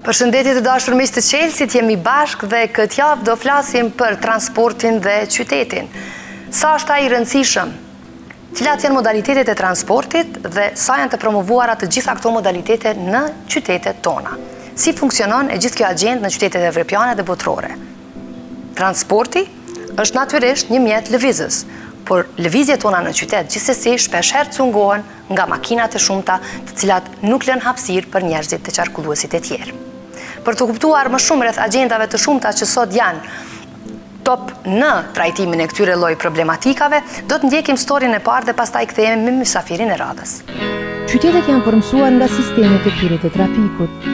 Përshëndetje të dashur miq të Çelësit, jemi bashkë dhe këtë javë do flasim për transportin dhe qytetin. Sa është ai i rëndësishëm? Cilat janë modalitetet e transportit dhe sa janë të promovuara të gjitha këto modalitete në qytetet tona? Si funksionon e gjithë kjo agjendë në qytetet evropiane dhe botërore? Transporti është natyrisht një mjet lëvizës, por lëvizjet tona në qytet gjithsesi shpeshherë cungohen nga makinat e shumta, të cilat nuk lënë hapësirë për njerëzit të qarkulluesit e tjerë. Për të kuptuar më shumë rreth agjendave të shumta që sot janë top në trajtimin e këtyre lloj problematikave, do të ndjekim historinë e parë dhe pastaj kthehemi me mysafirin e radhës. Qytetet janë formësuar nga sistemet e tyre të trafikut.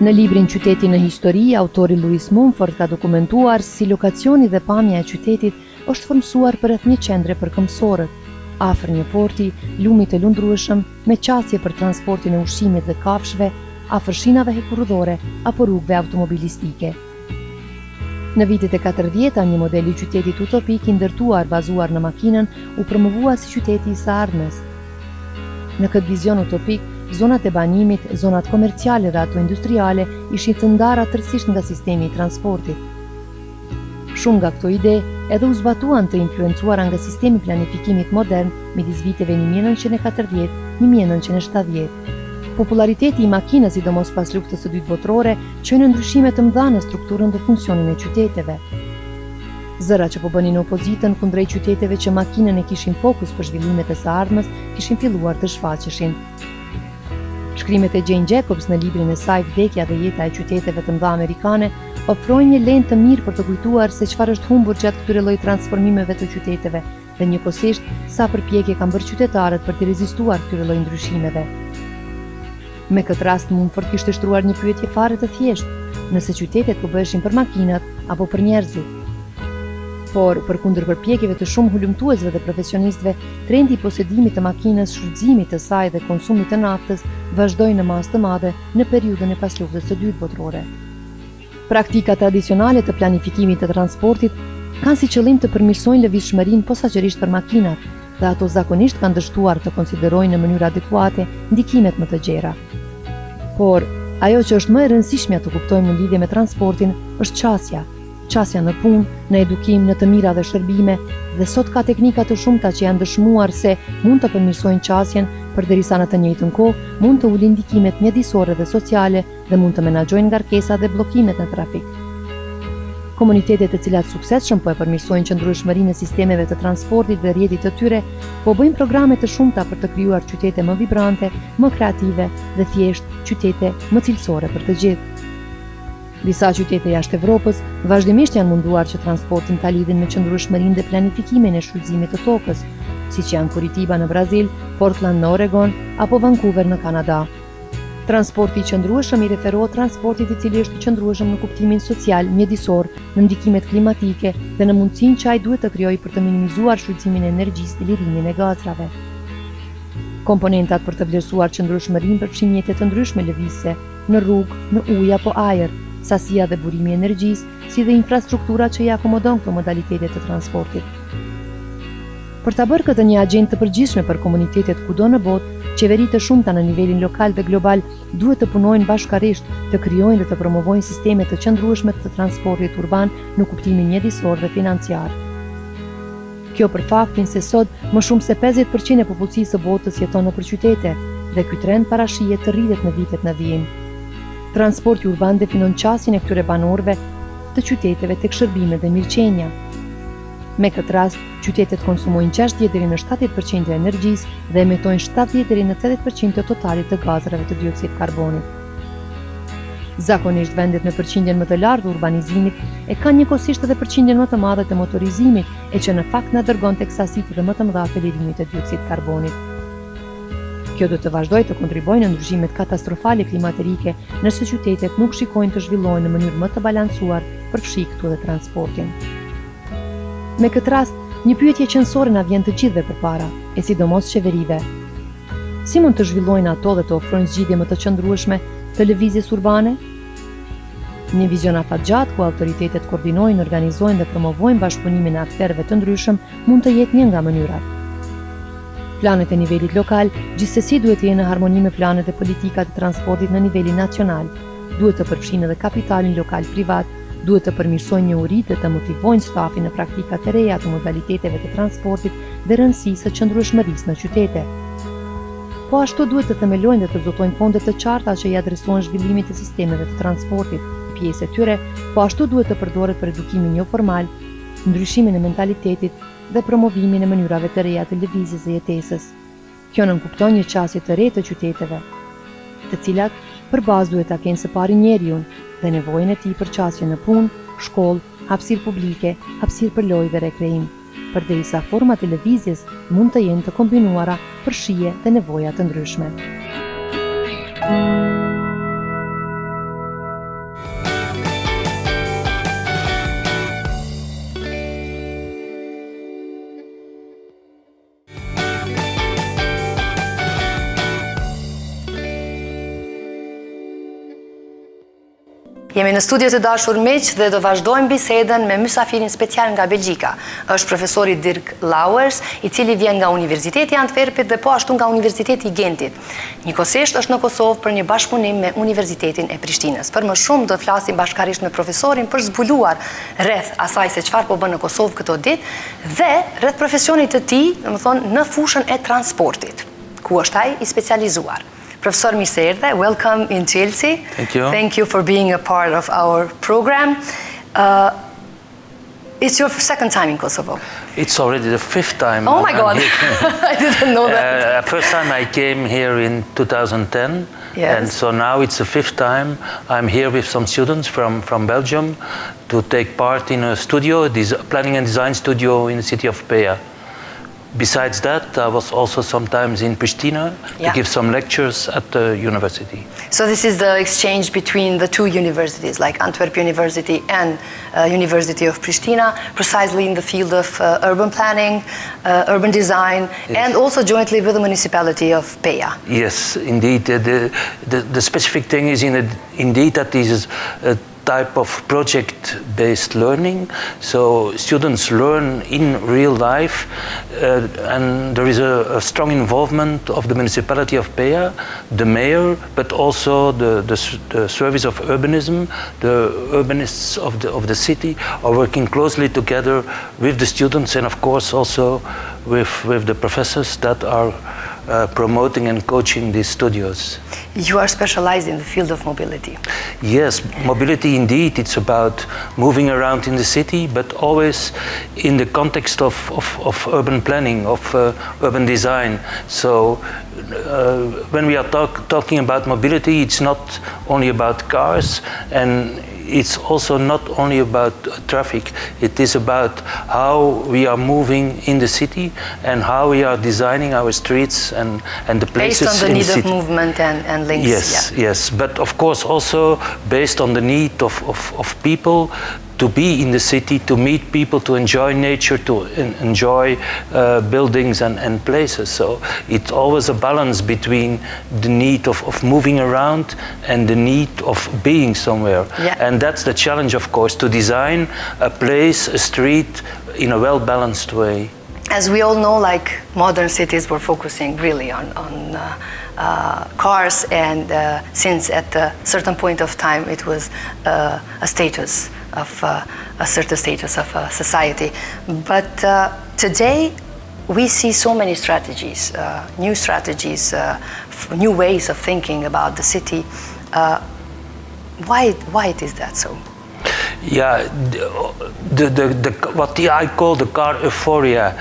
Në librin Qyteti në Histori, autori Lewis Mumford ka dokumentuar si lokacioni dhe pamja e qytetit është formësuar përreth një qendre për këmbësorët, afër një porti, lumi të lundrueshëm, me çasje për transportin e ushqimit dhe kafshëve, afër shinave hekurudhore apo rrugëve automobilistike. Në vitet e 40-ta, një model i qytetit utopik i ndërtuar bazuar në makinën u promovua si qyteti i së ardhmes. Në këtë vizion utopik, zonat e banimit, zonat komerciale dhe ato industriale ishin të ndara tërësisht nga sistemi i transportit. Shumë nga këto ide edhe u zbatuan të influencuara nga sistemi planifikimit modern midis viteve 1940-1970. Populariteti i makinës, sidomos pas luftës së dytë botërore, çoi në ndryshime të mëdha në strukturën dhe funksionin e qyteteve. Zëra që po bënin opozitën kundrejt qyteteve që makinën e kishin fokus për zhvillimet e së ardhmes, kishin filluar të shfaqeshin. Shkrimet e Jane Jacobs në librin e saj Vdekja dhe jeta e qyteteve të mëdha amerikane ofrojnë një lent të mirë për të kujtuar se çfarë është humbur gjatë këtyre lloj transformimeve të qyteteve dhe njëkohësisht sa përpjekje kanë bërë qytetarët për të rezistuar këtyre lloj ndryshimeve. Me këtë rast Mumford kishte shtruar një pyetje fare të thjeshtë, nëse qytetet po bëheshin për makinat apo për njerëzit. Por, përkundër përpjekjeve të shumë hulumtuesve dhe profesionistëve, trendi i posedimit të makinës, shfrytëzimit të saj dhe konsumit të naftës vazhdoi në masë të madhe në periudhën e pasluftës së dytë botërore. Praktika tradicionale të planifikimit të transportit kanë si qëllim të përmirësojnë lëvizshmërinë posaçërisht për makinat, dhe ato zakonisht kanë dështuar të konsiderojnë në mënyrë adekuate ndikimet më të gjera. Por, ajo që është më e rëndësishmja të kuptojmë në lidhje me transportin është çasja në punë, në edukim, në të mira dhe shërbime, dhe sot ka teknika të shumta që janë dëshmuar se mund të përmirësojnë çasjen, përderisa në të njëjtën kohë mund të ulin ndikimet mjedisore dhe sociale dhe mund të menaxhojnë ngarkesa dhe bllokimet në trafik. Komunitetet të cilat suksesshëm po e përmirësojnë qëndrueshmërinë e sistemeve të transportit dhe rrjetit të tyre, po bëjnë programe të shumta për të krijuar qytete më vibrante, më kreative dhe thjesht qytete më cilësore për të gjithë. Disa qytete jashtë Evropës vazhdimisht janë munduar që transportin ta lidhin me qëndrueshmërinë dhe planifikimin e shfrytëzimit të tokës, siç janë Curitiba në Brazil, Portland në Oregon apo Vancouver në Kanada. Transporti i qëndrueshëm i referohet transportit i cili është i qëndrueshëm në kuptimin social, mjedisor, në ndikimet klimatike dhe në mundësinë që ai duhet të krijojë për të minimizuar shfrytëzimin e energjisë dhe lirimin e gazrave. Komponentat për të vlerësuar qëndrueshmërinë përfshin mjete të ndryshme lëvizëse, në rrugë, në ujë apo ajër, sasia dhe burimi i energjisë, si dhe infrastruktura që i akomodon këto modalitete të transportit. Për ta bërë këtë një agjendë të përgjithshme për komunitetet kudo në botë, qeveritë të shumta në nivelin lokal dhe global duhet të punojnë bashkërisht të krijojnë dhe të promovojnë sisteme të qëndrueshme të transportit urban në kuptimin mjedisor dhe financiar. Kjo për faktin se sot më shumë se 50% e popullsisë së botës jeton nëpër qytete dhe ky trend parashihet të rritet në vitet në vijim. Transporti urban definon çasjen e këtyre banorëve të qyteteve tek shërbimet dhe mirëqenia. Me këtë rast, qytetet konsumojnë 60 deri në 70% e energjisë dhe emitojnë 70 deri në 80% të totalit të gazrave të dioksit karbonit. Zakonisht vendet me përqindjen më të lartë të urbanizimit e kanë njëkohësisht edhe përqindjen më të madhe të motorizimit, e që në fakt na dërgon tek sasitë dhe më të mëdha të lirimit të dioksit karbonit. Kjo do të vazhdojë të kontribuojë në ndryshimet katastrofale klimatike nëse qytetet nuk shikojnë të zhvillohen në mënyrë më të balancuar përfshi këtu edhe transportin. Me këtë rast, një pyetje qendrore na vjen të gjithëve përpara, e sidomos qeverive. Si mund të zhvillojnë ato dhe të ofrojnë zgjidhje më të qëndrueshme të lëvizjes urbane? Një vizion afatgjatë ku autoritetet koordinojnë, organizojnë dhe promovojnë bashkëpunimin e aktorëve të ndryshëm mund të jetë një nga mënyrat. Planet e nivelit lokal gjithsesi duhet të jenë në harmoni me planet e politikat e transportit në nivelin nacional, duhet të përfshinë edhe kapitalin lokal privat, duhet të përmirësojnë njohuritë dhe të motivojnë stafin në praktikat e reja të modaliteteve të transportit dhe rëndësisë së qëndrueshmërisë në qytete. Po ashtu duhet të themelojnë dhe të zotojnë fonde të qarta që i adresohen zhvillimit të sistemeve të transportit. Pjesë e tyre, po ashtu duhet të përdoret për edukimin jo formal, ndryshimin e mentalitetit dhe promovimin e mënyrave të reja të lëvizjes dhe jetesës. Kjo nënkupton një çasje të re të qyteteve, të cilat për bazë duhet ta kenë së pari njeriun dhe nevojën e tij për çasje në punë, shkollë, hapësirë publike, hapësirë për lojë dhe rekreim, përderisa format e lëvizjes mund të jenë të kombinuara për shije dhe nevoja të ndryshme. Jemi në studio të dashur miq dhe do vazhdojmë bisedën me mysafirin special nga Belgjika. Është profesori Dirk Lauwers, i cili vjen nga Universiteti i Antwerpit dhe po ashtu nga Universiteti i Gentit. Njëkohësisht është në Kosovë për një bashkëpunim me Universitetin e Prishtinës. Për më shumë do flasim bashkarisht me profesorin për zbuluar rreth asaj se çfarë po bën në Kosovë këto ditë dhe rreth profesionit të tij, domethënë në fushën e transportit, ku është ai i specializuar. Professor Miserde, welcome in Çelësi. Thank you. Thank you for being a part of our program. It's your second time in Kosovo. It's already the fifth time. Oh my God, here. I didn't know that. First time I came here in 2010, Yes. and so now it's the fifth time. I'm here with some students from Belgium to take part in a studio, this planning and design studio in the city of Peja. Besides that, I was also sometimes in Pristina to give some lectures at the university. So this is the exchange between the two universities, like Antwerp University and University of Pristina, precisely in the field of urban planning, urban design, and also jointly with the municipality of Peja. Yes, indeed. The specific thing is indeed that this is a type of project-based learning, so students learn in real life, and there is a strong involvement of the municipality of Peja, the mayor, but also the service of urbanism. The urbanists of the city are working closely together with the students and of course also with the professors that are promoting and coaching these studios. You are specialized in the field of mobility. Yes, mobility indeed, it's about moving around in the city, but always in the context of urban planning, of urban design. So when we are talking about mobility, it's not only about cars, and it's also not only about traffic. It is about how we are moving in the city and how we are designing our streets and the places based on the in need the city. of movement and links. Yes, yes, but of course also based on the need of people to be in the city, to meet people, to enjoy nature, to enjoy buildings and places. So it's always a balance between the need of moving around and the need of being somewhere. Yeah. And that's the challenge, of course, to design a place, a street, in a well-balanced way. As we all know, like modern cities were focusing really on cars, and since at a certain point of time it was a status of a certain status of a society. But today we see so many strategies, new strategies, new ways of thinking about the city. Why it is that so? Yeah, what I call the car euphoria,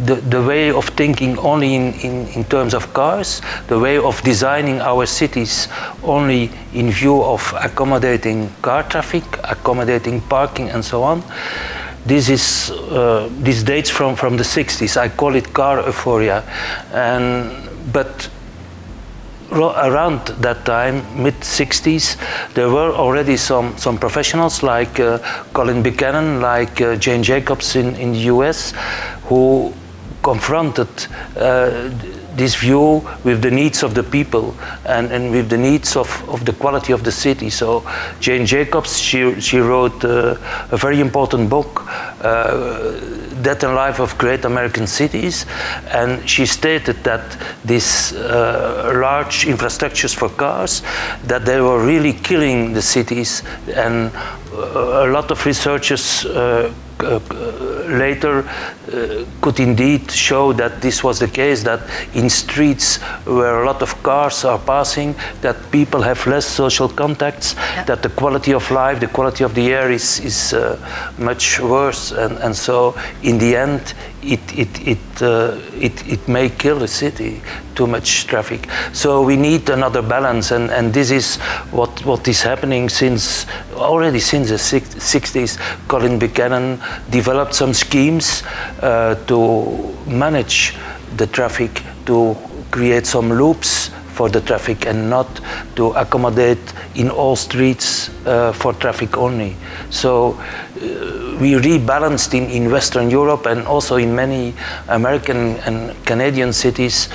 the way of thinking only in terms of cars, the way of designing our cities only in view of accommodating car traffic, accommodating parking and so on. This dates from the 60s. I call it car euphoria, but around that time, mid-60s, there were already some professionals like Colin Buchanan, like Jane Jacobs in the US, who confronted this view with the needs of the people and with the needs of the quality of the city. So Jane Jacobs, she wrote a very important book, Death and Life of Great American Cities, and she stated that these large infrastructures for cars, that they were really killing the cities, and a lot of researchers later could indeed show that this was the case, that in streets where a lot of cars are passing, that people have less social contacts, that the quality of life, the quality of the air is much worse, and so in the end it may kill a city, too much traffic. So we need another balance, and this is what is happening already since the 60s. Colin Buchanan developed some schemes to manage the traffic, to create some loops for the traffic and not to accommodate in all streets for traffic only. So we rebalanced in Western Europe and also in many American and Canadian cities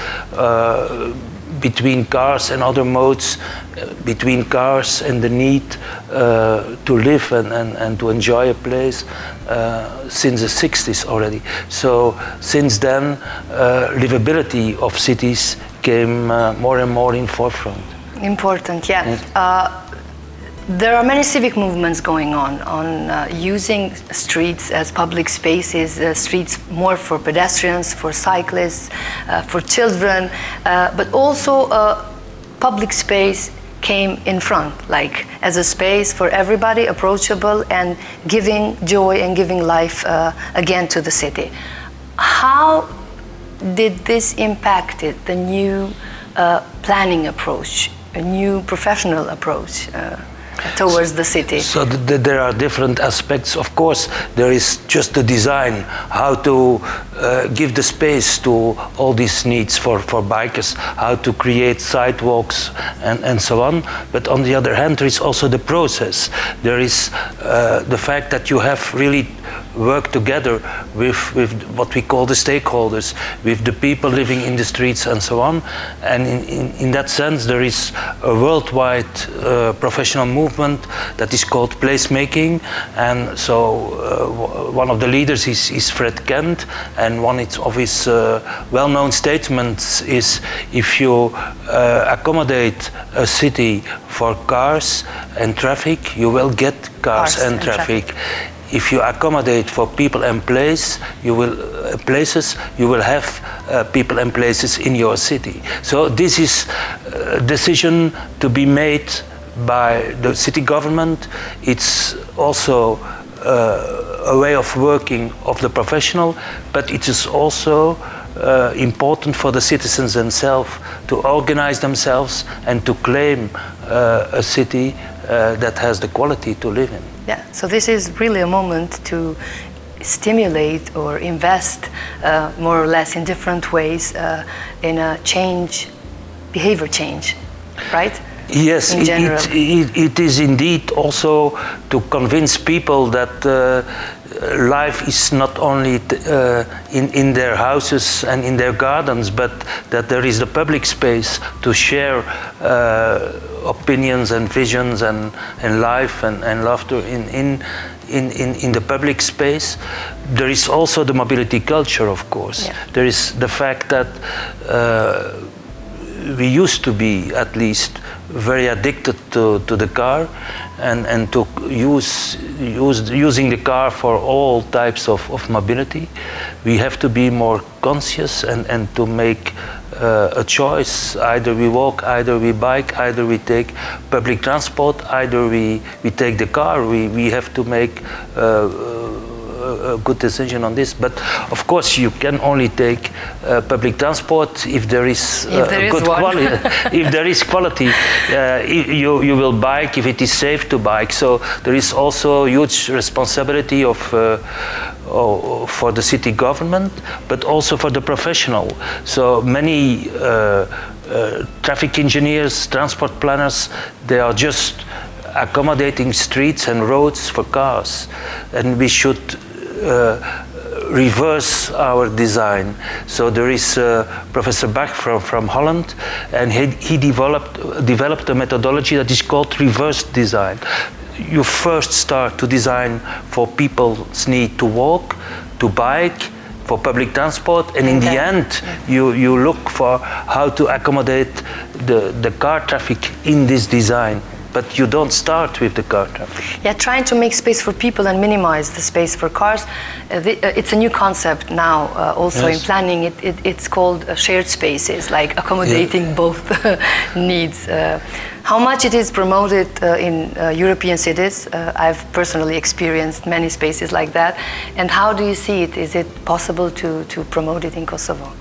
between cars and other modes, between cars and the need to live and to enjoy a place since the 60s already. So since then, livability of cities came more and more in forefront. Important, yeah. Yes. There are many civic movements going on using streets as public spaces, streets more for pedestrians, for cyclists, for children, but also public space came in front, like as a space for everybody, approachable and giving joy and giving life again to the city. How did this impact the new planning approach, a new professional approach towards the city? So there are different aspects. Of course, there is just the design, how to give the space to all these needs for bikers, how to create sidewalks and so on. But on the other hand, there is also the process. There is the fact that you have really work together with what we call the stakeholders, with the people living in the streets and so on. And in that sense, there is a worldwide professional movement that is called placemaking. And so one of the leaders is Fred Kent, and one of his well-known statements is, if you accommodate a city for cars and traffic, you will get cars and traffic. If you accommodate for people and places, you will have people and places in your city. So this is a decision to be made by the city government. It's also a way of working of the professional, but it is also important for the citizens themselves to organize themselves and to claim a city that has the quality to live in. Yeah, so this is really a moment to stimulate or invest more or less in different ways in a change, behavior change, right? Yes, it is indeed also to convince people that life is not only in their houses and in their gardens, but that there is the public space to share opinions and visions and life and laughter in the public space. There is also the mobility culture, of course. Yeah. There is the fact that we used to be, at least, very addicted to the car and to using the car for all types of mobility. We have to be more conscious and to make a choice. Either we walk, either we bike, either we take public transport, either we take the car. We have to make a good decision on this. But of course you can only take public transport if there is good quality. If there is quality, you will bike if it is safe to bike. So there is also huge responsibility for the city government, but also for the professional. So many traffic engineers, transport planners, they are just accommodating streets and roads for cars, and we should reverse our design. So there is Professor Bach from Holland, and he developed a methodology that is called reverse design. You first start to design for people's need to walk, to bike, for public transport, and in the end, you look for how to accommodate the car traffic in this design. But you don't start with the car traffic. Yeah, trying to make space for people and minimize the space for cars. It's a new concept now, also in planning. It's called shared spaces, like accommodating both needs. How much it is promoted in European cities? I've personally experienced many spaces like that. And how do you see it? Is it possible to promote it in Kosovo?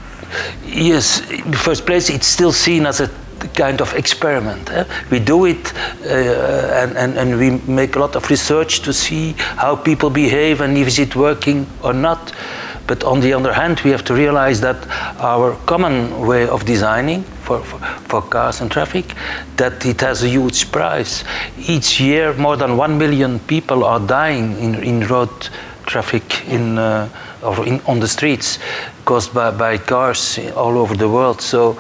Yes, in the first place, it's still seen as a kind of experiment. We do it and we make a lot of research to see how people behave and if it's working or not. But on the other hand, we have to realize that our common way of designing for cars and traffic, that it has a huge price. Each year, more than 1 million people are dying in road traffic on the streets caused by cars all over the world. So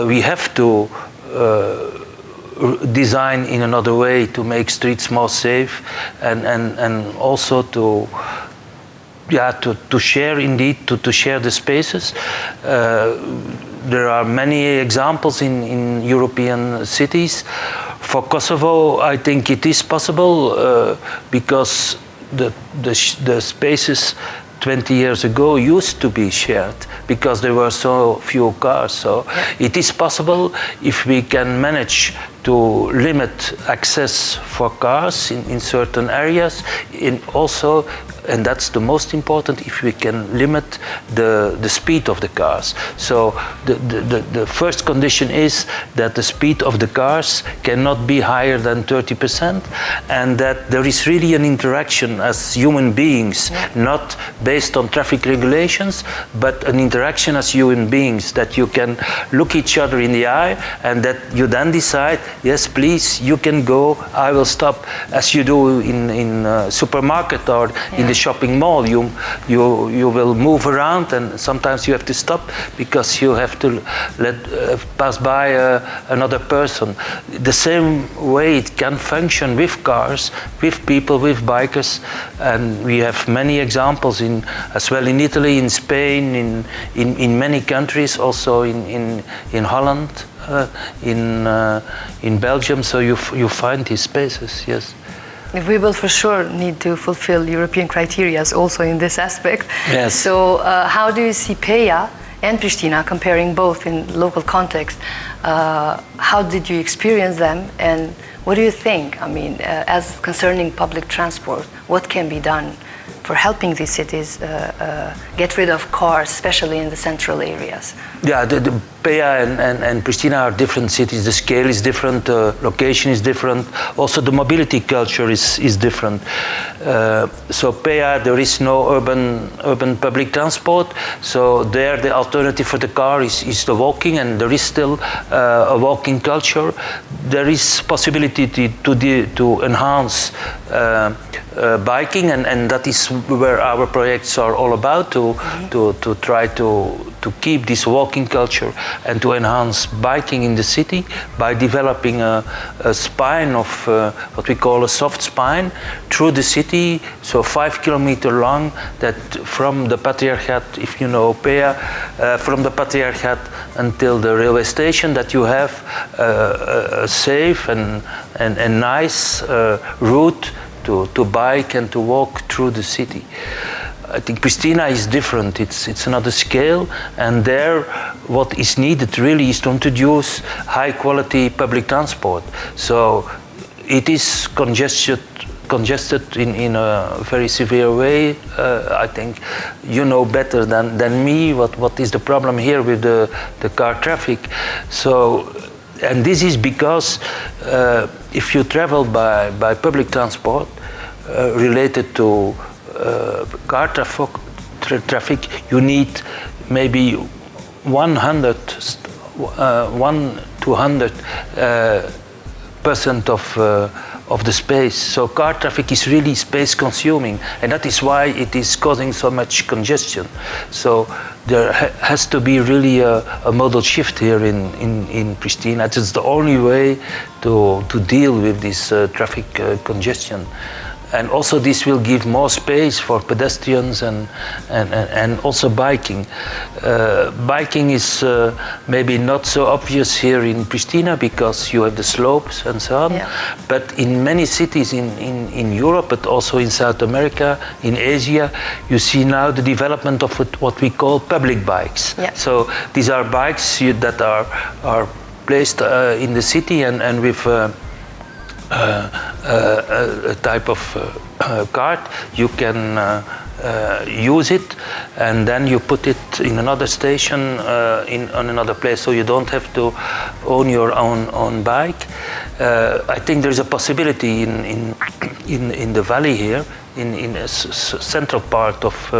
we have to design in another way to make streets more safe and also to share, indeed, to share the spaces. There are many examples in European cities. For Kosovo, I think it is possible because the spaces 20 years ago used to be shared because there were so few cars. So it is possible if we can manage to limit access for cars in certain areas, and that's the most important, if we can limit the speed of the cars. So the first condition is that the speed of the cars cannot be higher than 30%, and that there is really an interaction as human beings, not based on traffic regulations, but an interaction as human beings, that you can look each other in the eye and that you then decide, yes, please, you can go, I will stop, as you do in a supermarket or in the shopping mall. You will move around, and sometimes you have to stop because you have to pass by another person. The same way it can function with cars, with people, with bikers, and we have many examples as well in Italy, in Spain, in many countries, also in Holland, in Belgium. So you find these spaces, yes. We will for sure need to fulfill European criteria also in this aspect. Yes. So how do you see Peja and Pristina, comparing both in local context? How did you experience them, and what do you think? I mean, as concerning public transport, what can be done for helping these cities get rid of cars, especially in the central areas? Yeah, the Peja and Pristina are different cities. The scale is different, the location is different. Also, the mobility culture is different. So Peja, there is no urban public transport. So there, the alternative for the car is the walking, and there is still a walking culture. There is possibility to enhance biking, and that is where our projects are all about, to try to keep this walking culture and to enhance biking in the city by developing a spine of what we call a soft spine through the city, so 5 kilometers long, that from the Patriarchat, if you know Peja, from the Patriarchat until the railway station, that you have a safe and nice route to bike and to walk through the city. I think Pristina is different. It's another scale, and there what is needed really is to introduce high quality public transport. So it is congested in a very severe way. I think you know better than me what is the problem here with the car traffic. So, and this is because if you travel by public transport related to car traffic, you need maybe 100 to 100% of the space. So car traffic is really space consuming, and that is why it is causing so much congestion. So there has to be really a model shift here in Pristina. It's the only way to deal with this traffic congestion. And also this will give more space for pedestrians and also biking. Biking is maybe not so obvious here in Pristina because you have the slopes and so on. Yeah. But in many cities in Europe, but also in South America, in Asia, you see now the development of what we call public bikes. Yeah. So these are bikes that are placed in the city and with a type of card. You can use it and then you put it in another station on another place, so you don't have to own your own bike. I think there is a possibility in the valley here, in a central part of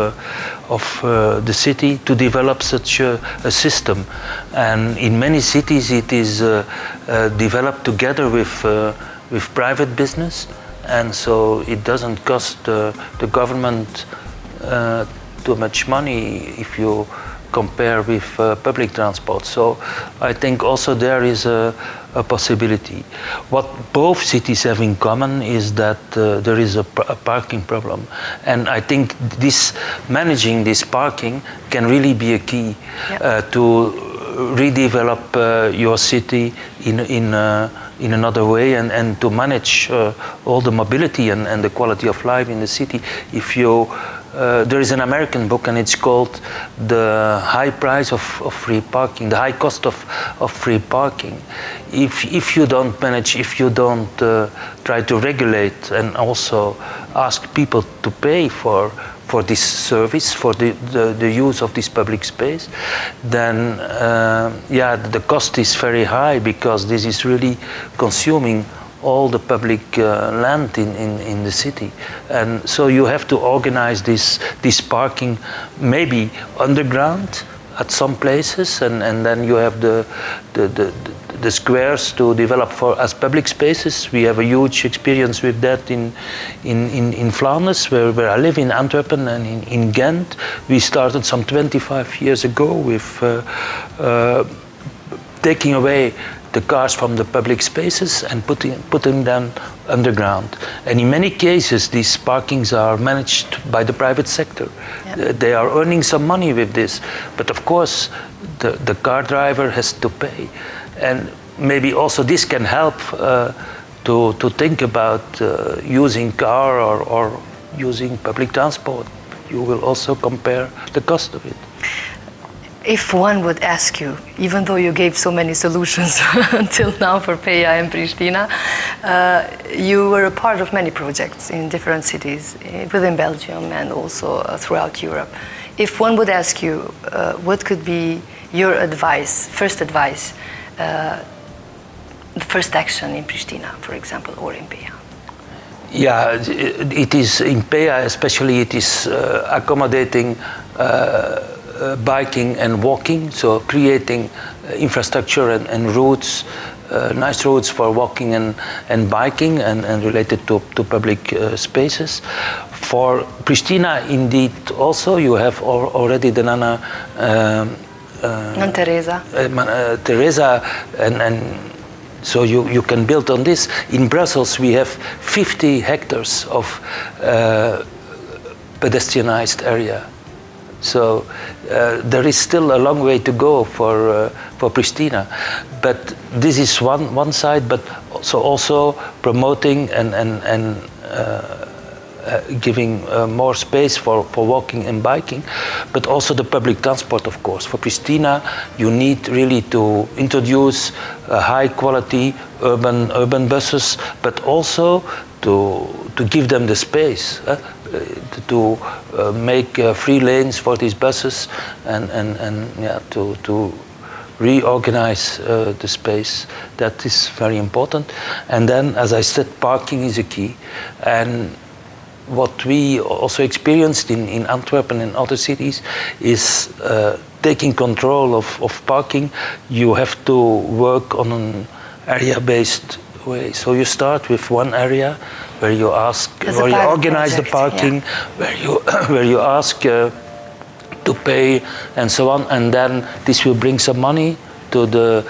the city, to develop such a system. And in many cities it is developed together with private business, and so it doesn't cost the government too much money if you compare with public transport. So I think also there is a possibility. What both cities have in common is that there is a parking problem, and I think managing this parking can really be a key to redevelop your city in another way, and to manage all the mobility and the quality of life in the city. If you there is an American book and it's called The High Price of Free Parking, the high cost of free parking. If you don't manage, if you don't try to regulate and also ask people to pay for this service, for the use of this public space, then the cost is very high, because this is really consuming all the public land in the city. And so you have to organize this parking maybe underground at some places, and then you have the squares to develop as public spaces. We have a huge experience with that in Flanders, where I live, in Antwerp and in Ghent. We started some 25 years ago with taking away the cars from the public spaces and putting them underground. And in many cases, these parkings are managed by the private sector. Yep. They are earning some money with this, but of course, the car driver has to pay. And maybe also this can help to think about using car or using public transport. You will also compare the cost of it. If one would ask you, even though you gave so many solutions until now for Peja and Pristina, you were a part of many projects in different cities within Belgium and also throughout Europe. If one would ask you, what could be your advice, the first action in Pristina, for example, or in Peja? Yeah, it is in Peja especially, it is accommodating biking and walking, so creating infrastructure and routes, nice routes for walking and biking and related to public spaces. For Pristina, indeed, also you have already the Nana Teresa. Teresa, and so you can build on this. In Brussels, we have 50 hectares of pedestrianized area. So there is still a long way to go for Pristina, but this is one side. But also promoting and giving more space for walking and biking, but also the public transport, of course. For Pristina, you need really to introduce high quality urban buses, but also to give them the space. To make free lanes for these buses and to reorganize the space. That is very important. And then, as I said, parking is a key. And what we also experienced in Antwerp and in other cities is taking control of parking. You have to work on an area-based way. So you start with one area where you ask, where you organize the parking, where you ask to pay and so on, and then this will bring some money to the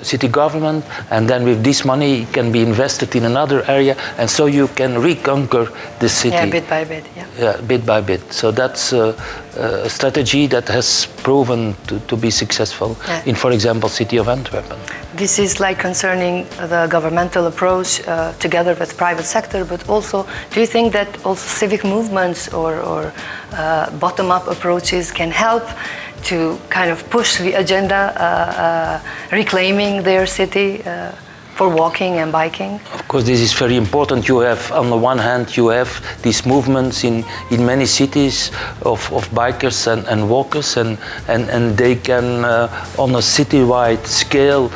city government, and then with this money it can be invested in another area, and so you can reconquer the city. Yeah, bit by bit, yeah. Yeah, bit by bit. So that's a strategy that has proven to be successful in, for example, city of Antwerp. This is like concerning the governmental approach together with private sector, but also, do you think that also civic movements or bottom-up approaches can help to kind of push the agenda, reclaiming their city for walking and biking? Of course, this is very important. You have, on the one hand, you have these movements in many cities of bikers and walkers, and they can, on a citywide scale,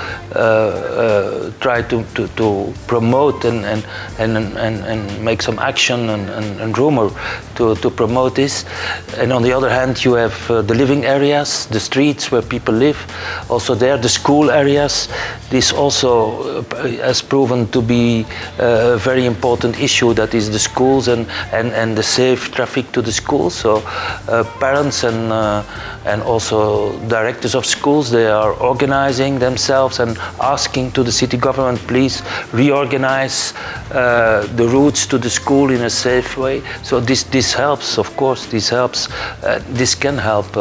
try to promote and make some action and rumor to promote this. And on the other hand, you have the living areas, the streets where people live. Also there, the school areas. This also has proven to be a very important issue, that is the schools and the safe traffic to the schools. So parents and also directors of schools, they are organizing themselves and asking to the city government, please reorganize the routes to the school in a safe way. So this helps, of course, this helps. This can help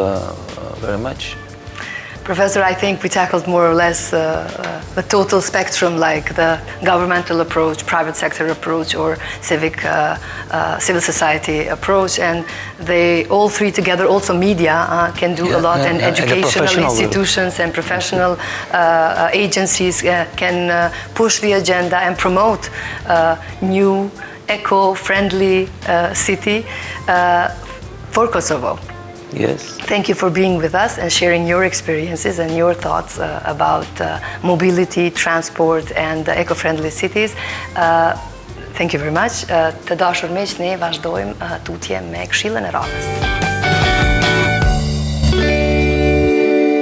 very much. Professor, I think we tackled more or less the total spectrum, like the governmental approach, private sector approach, or civil society approach, and they all three together, also media, can do a lot, and educational institutions and professional agencies can push the agenda and promote new eco-friendly city for Kosovo. Yes. Thank you for being with us and sharing your experiences and your thoughts about mobility, transport, and eco-friendly cities. Thank you very much. Të dashur miq, ne vazhdojmë tutje me këshillën e radhës.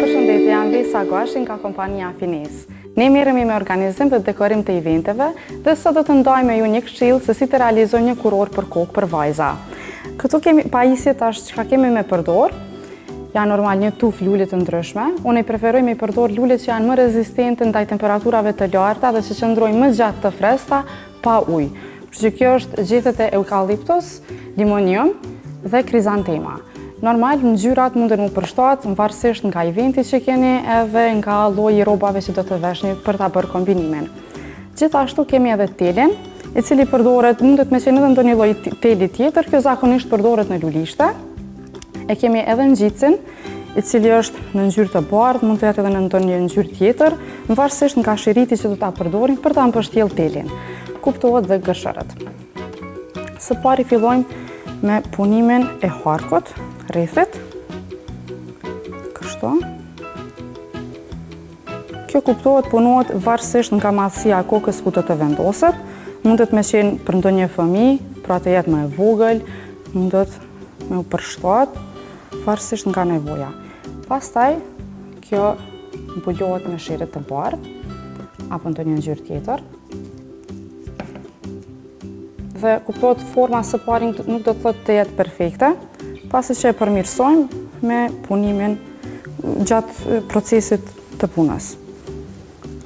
Përshëndetje, jam Vesa Gashin nga kompania Finis. Ne merremi me organizim dhe dekorim të eventeve dhe sot do të ndajmë me ju një këshill se si të realizojmë një kuror për kokë për vajza. Këtu kemi pajisjet çka kemi me përdor, janë normal një tuf lule të ndryshme. Unë i preferoj me përdor lule që janë më rezistente ndaj temperaturave të larta dhe që qëndrojnë më gjatë të freskëta pa ujë. Kështu që kjo është gjethet e eukaliptus, limonium dhe krizantema. Normal, ngjyrat munden u përshtat, varësisht nga eventi që keni edhe nga lloji rrobave që do të veshni për ta bërë kombinimin. Gjithashtu kemi edhe telin, i cili përdoret, mundet me qenë edhe ndonjë lloj teli tjetër, kjo zakonisht përdoret në lulishte. E kemi edhe ngjitsin, i cili është në ngjyrë të bardhë, mund të jetë edhe në ndonjë ngjyrë tjetër, varësisht nga shiriti që do ta përdorim për ta mbështjellë telin. Kuptohet dhe gëshërët. Së pari fillojmë me punimin e harkut, rrethit. Kështu. Kjo kuptohet, punohet varësisht nga madhësia e kokës ku do të vendoset. Mundet me qenë për ndonjë fëmijë, pra të jetë më e vogël, mundet me u përshtat, varësisht nga nevoja. Pastaj, kjo mbulohet me shirit të bardhë, apo ndonjë ngjyrë tjetër. Dhe kuptohet, forma së pari nuk do të thotë të jetë perfekte, pasi që e përmirësojmë me punimin gjatë procesit të punës.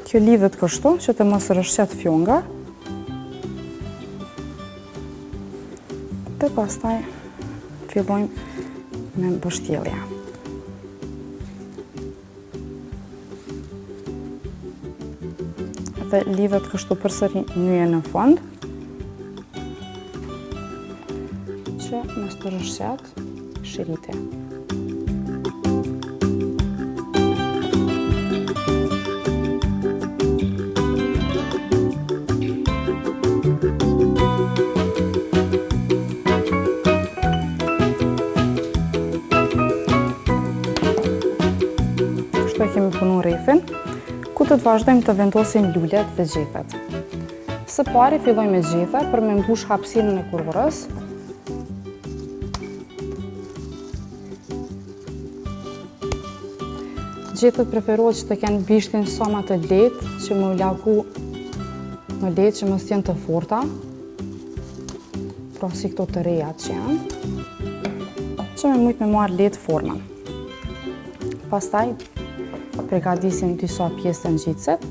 Kjo lidhet kështu që të mos rrëshqet fjonga. Dhe pastaj fillojmë me mbështjellje. Dhe lidhet kështu përsëri nyje në fund, që mos të rrëshqet shiriti. Kemi punu rrethin, ku të vazhdojmë të vendosim lulet dhe gjethet. Së pari fillojmë me gjethet për me mbush hapësirën e kurorës. Gjethet preferohet që të kenë bishtin sa më të lehtë, që më lagu më lehtë, që mos jenë të forta. Pra si këto të reja që janë, që me mujtë me marrë lehtë formën. Pastaj përgatisim disa pjesë të ngjitësit.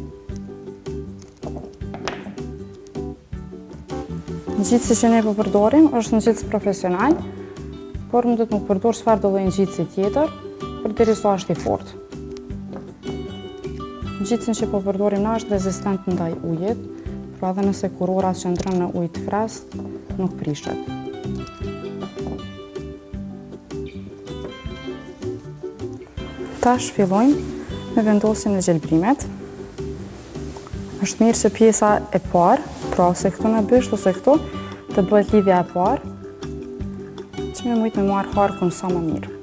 Ngjitësi që ne po përdorim është ngjitës profesional, por mundet më përdor çfarë do lloj ngjitësi tjetër, përderisa është i fortë. Ngjitësin që po përdorim na është rezistent ndaj ujit, pra edhe nëse kurora qëndron në ujë të freskët, nuk prishet. Tash fillojmë me vendosjen e gjelbrimet. Është mirë që pjesa e parë, pra ose këtu në bysht ose këtu, të bëhet lidhja e parë, që me mujtë me marrë harkun sa më mirë.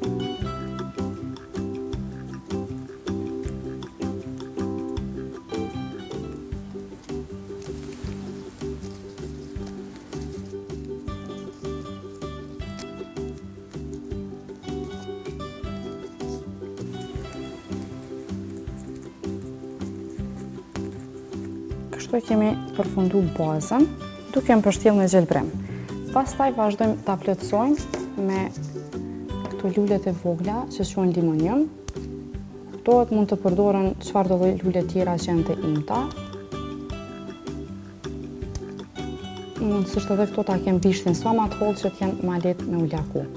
Kështu kemi përfundu bazën, duke mbështjellë me gjelbrim. Pastaj vazhdojmë ta plotësojmë me këto lulet e vogla që quhen limonium. Këto mund të përdoren çfarë do lloj lule tjera që janë të imta. Mundësisht edhe këto ta kem bishtin sa më të hollë që t'janë ma lehtë me u laku.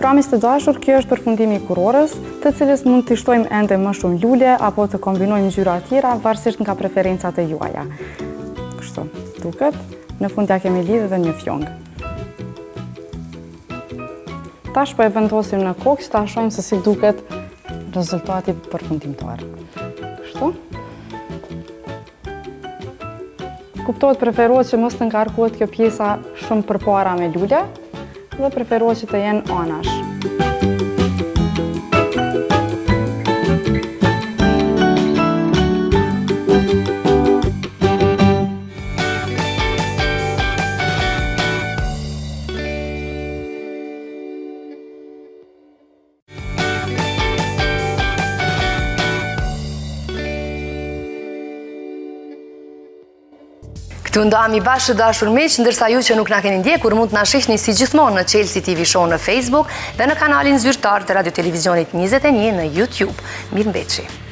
Pramis të dashur, kjo është përfundimi i kurorës, të cilës mund të shtojmë ende më shumë lule apo të kombinojmë ngjyra tjera varësisht nga preferencat e juaja. Kështu, duket, në fund ja kemi lidhur edhe një fjong. Tash po e vendosim në kokë, ta shohim se si duket rezultati përfundimtar. Kështu. Kuptohet, preferohet që mos të ngarkohet kjo pjesa shumë përpara me lule, dhe preferohet që të jenë anash. Këtu ndahemi bashkë dashur miq, ndërsa ju që nuk na keni ndjekur mund të na shihni si gjithmonë në Çelësi TV Show në Facebook dhe në kanalin zyrtar të Radio Televizionit 21 në YouTube. Mirëmbëjtje.